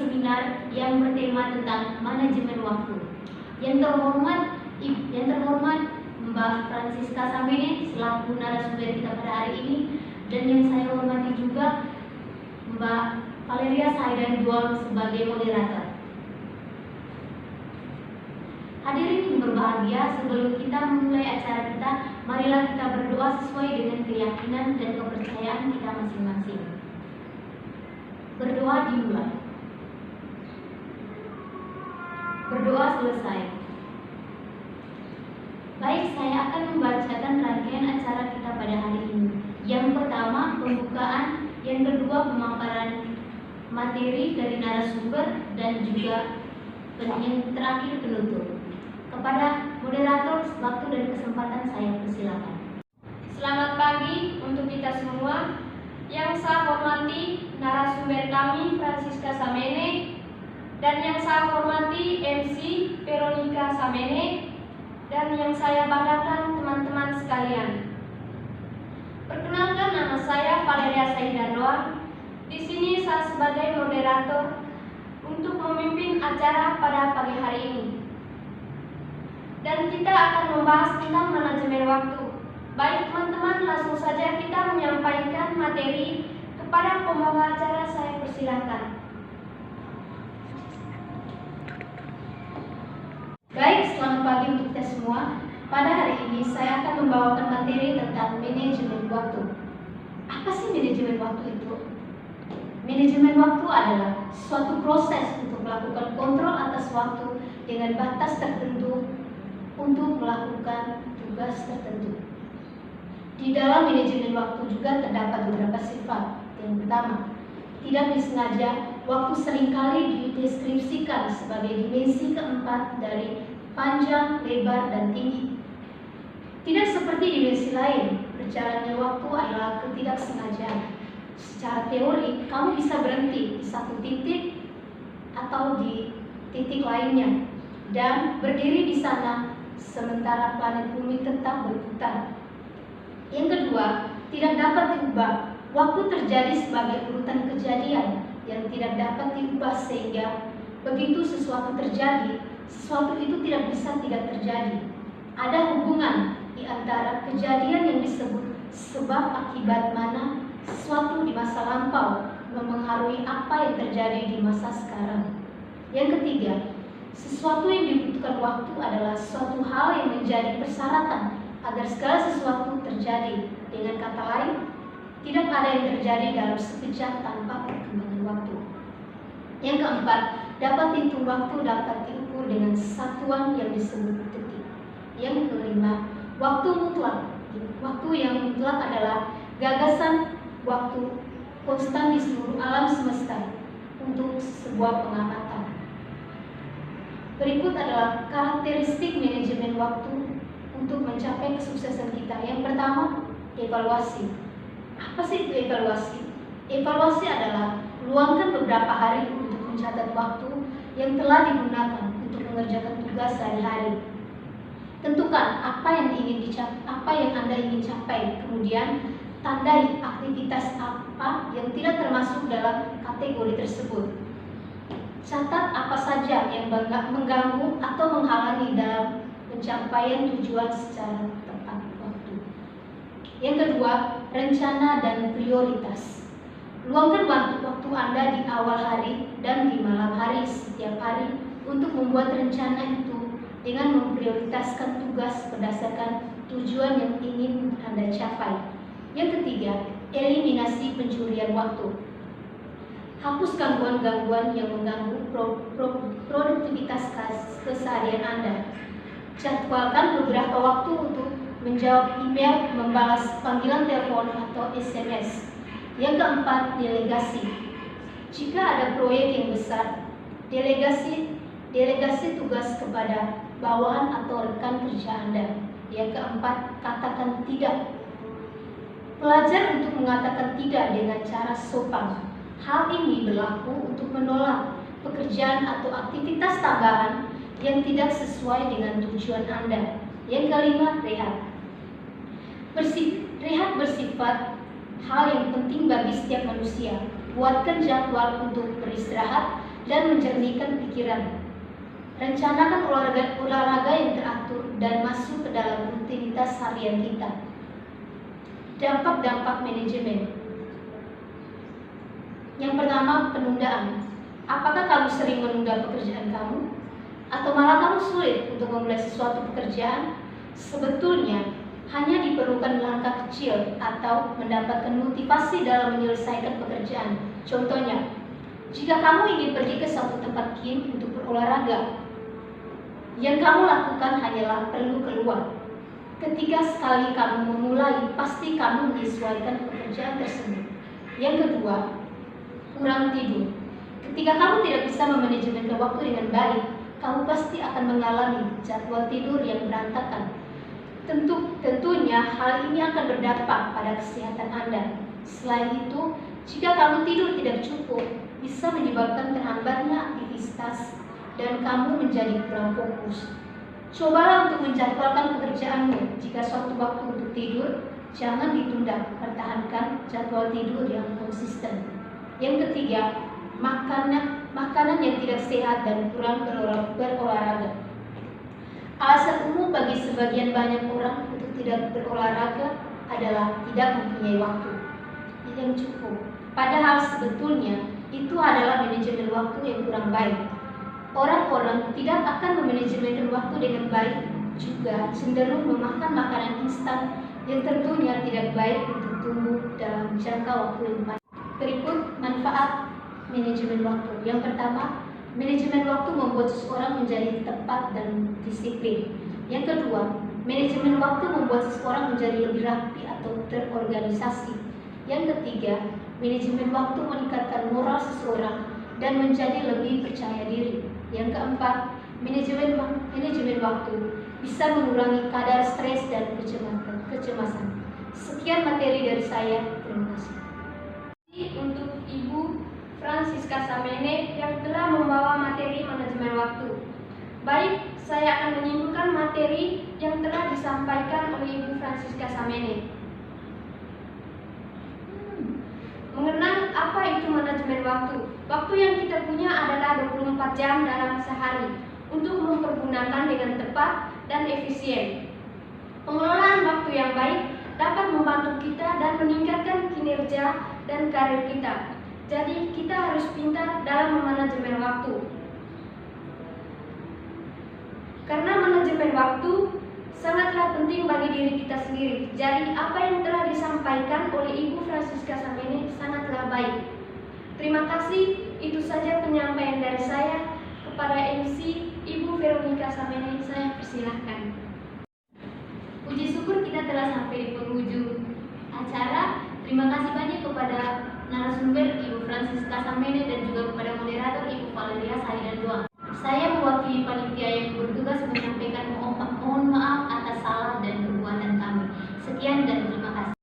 seminar yang bertema tentang manajemen waktu. Yang terhormat Mbak Francisca Samene selaku narasumber kita pada hari ini, dan yang saya hormati juga Mbak Valeria Saidan Duang sebagai moderator. Hadirin yang berbahagia, sebelum kita memulai acara kita, marilah kita berdoa sesuai dengan keyakinan dan kepercayaan kita masing-masing. Berdoa dimulai. Berdoa selesai. Baik, saya akan membacakan rangkaian acara kita pada hari ini. Yang pertama, pembukaan. Yang kedua, pemaparan materi dari narasumber, dan juga yang terakhir penutup. Kepada moderator, waktu dan kesempatan saya persilakan. Selamat pagi untuk kita semua. Yang saya hormati narasumber kami Francisca Samene, dan yang saya hormati MC Veronica Samene, dan yang saya banggakan teman-teman sekalian. Perkenalkan, nama saya Valeria Saidan Duang. Di sini saya sebagai moderator untuk memimpin acara pada pagi hari ini. Dan kita akan membahas tentang manajemen waktu. Baik teman-teman, langsung saja kita menyampaikan materi kepada pembawa acara. Saya persilakan. Baik, selamat pagi untuk kita semua. Pada hari ini saya akan membawakan materi tentang manajemen waktu. Apa sih manajemen waktu itu? Manajemen waktu adalah suatu proses untuk melakukan kontrol atas waktu dengan batas tertentu untuk melakukan tugas tertentu. Di dalam manajemen waktu juga terdapat beberapa sifat. Yang pertama, tidak disengaja, waktu seringkali dideskripsikan sebagai dimensi keempat dari panjang, lebar, dan tinggi. Tidak seperti dimensi lain, berjalannya waktu adalah ketidaksengajaan. Secara teori, kamu bisa berhenti di satu titik atau di titik lainnya dan berdiri di sana sementara planet bumi tetap berputar. Yang kedua, tidak dapat diubah. Waktu terjadi sebagai urutan kejadian yang tidak dapat diubah, sehingga begitu sesuatu terjadi, sesuatu itu tidak bisa tidak terjadi. Ada hubungan di antara kejadian yang disebut sebab akibat, mana sesuatu di masa lampau mempengaruhi apa yang terjadi di masa sekarang. Yang ketiga, sesuatu yang dibutuhkan waktu adalah suatu hal yang menjadi persyaratan agar segala sesuatu terjadi. Dengan kata lain, tidak ada yang terjadi dalam sekejap tanpa perkembangan waktu. Yang keempat, dapat dihitung waktu dapat diukur dengan satuan yang disebut detik. Yang kelima, waktu mutlak. Waktu yang mutlak adalah gagasan waktu konstan di seluruh alam semesta untuk sebuah pengamatan. Berikut adalah karakteristik manajemen waktu untuk mencapai kesuksesan kita. Yang pertama, evaluasi. Apa sih itu evaluasi? Evaluasi adalah luangkan beberapa hari untuk mencatat waktu yang telah digunakan untuk mengerjakan tugas sehari-hari. Tentukan apa yang Anda ingin capai, kemudian tandai aktivitas apa yang tidak termasuk dalam kategori tersebut. Catat apa saja yang mengganggu atau menghalangi dalam pencapaian tujuan secara tepat waktu. Yang kedua, rencana dan prioritas. Luangkan waktu Anda di awal hari dan di malam hari setiap hari untuk membuat rencana itu dengan memprioritaskan tugas berdasarkan tujuan yang ingin Anda capai. Yang ketiga, eliminasi pencurian waktu. Hapus gangguan-gangguan yang mengganggu produktivitas keseharian Anda. Jadwalkan beberapa waktu untuk menjawab email, membalas panggilan telepon atau SMS. Yang keempat, delegasi. Jika ada proyek yang besar, delegasi tugas kepada bawahan atau rekan kerja Anda. Yang keempat, katakan tidak. Belajar untuk mengatakan tidak dengan cara sopan. Hal ini berlaku untuk menolak pekerjaan atau aktivitas tambahan yang tidak sesuai dengan tujuan Anda. Yang kelima, rehat. Rehat bersifat hal yang penting bagi setiap manusia. Buatkan jadwal untuk beristirahat dan menjernihkan pikiran. Rencanakan olahraga yang teratur dan masuk ke dalam rutinitas harian kita. Dampak-dampak manajemen. Yang pertama, penundaan. Apakah kamu sering menunda pekerjaan kamu? Atau malah kamu sulit untuk memulai sesuatu pekerjaan? Sebetulnya, hanya diperlukan langkah kecil atau mendapatkan motivasi dalam menyelesaikan pekerjaan. Contohnya, jika kamu ingin pergi ke suatu tempat gym untuk berolahraga, yang kamu lakukan hanyalah perlu keluar. Ketika sekali kamu memulai, pasti kamu menyesuaikan pekerjaan tersebut. Yang kedua, kurang tidur. Ketika kamu tidak bisa memanajemen waktu dengan baik, kamu pasti akan mengalami jadwal tidur yang berantakan. Tentunya hal ini akan berdampak pada kesehatan Anda. Selain itu, jika kamu tidur tidak cukup, bisa menyebabkan terhambatnya aktivitas dan kamu menjadi kurang fokus. Cobalah untuk menjadwalkan pekerjaanmu. Jika suatu waktu untuk tidur, jangan ditunda. Pertahankan jadwal tidur yang konsisten. Yang ketiga, makanan yang tidak sehat dan kurang berolahraga. Alasan umum bagi sebagian banyak orang untuk tidak berolahraga adalah tidak mempunyai waktu yang cukup. Padahal sebetulnya itu adalah manajemen waktu yang kurang baik. Orang-orang tidak akan memanajemen waktu dengan baik juga cenderung memakan makanan instan yang tentunya tidak baik untuk tubuh dalam jangka waktu yang panjang. Berikut manfaat manajemen waktu. Yang pertama, manajemen waktu membuat seseorang menjadi tepat dan disiplin. Yang kedua, manajemen waktu membuat seseorang menjadi lebih rapi atau terorganisasi. Yang ketiga, manajemen waktu meningkatkan moral seseorang dan menjadi lebih percaya diri. Yang keempat, manajemen waktu bisa mengurangi kadar stres dan kecemasan. Sekian materi dari saya. Terima kasih. Untuk Ibu Francisca Samene yang telah membawa materi manajemen waktu. Baik, saya akan menyimpulkan materi yang telah disampaikan oleh Ibu Francisca Samene. Mengenal apa itu manajemen waktu. Waktu yang kita punya adalah 24 jam dalam sehari untuk mempergunakan dengan tepat dan efisien. Pengelolaan waktu yang baik dapat membantu kita dan meningkatkan kinerja dan karir kita. Jadi kita harus pintar dalam memanajemen waktu. Karena manajemen waktu sangatlah penting bagi diri kita sendiri. Jadi apa yang telah disampaikan oleh Ibu Francisca Samene sangatlah baik. Terima kasih, itu saja penyampaian dari saya. Kepada MC Ibu Veronica Samene, saya persilahkan. Puji syukur kita telah sampai di penghujung acara. Terima kasih banyak kepada narasumber Ibu Francisca Samene dan juga kepada moderator Ibu Valeria Saidan. Saya mewakili panitia yang bertugas menyampaikan mohon maaf atas salah dan perbuatan kami. Sekian dan terima kasih.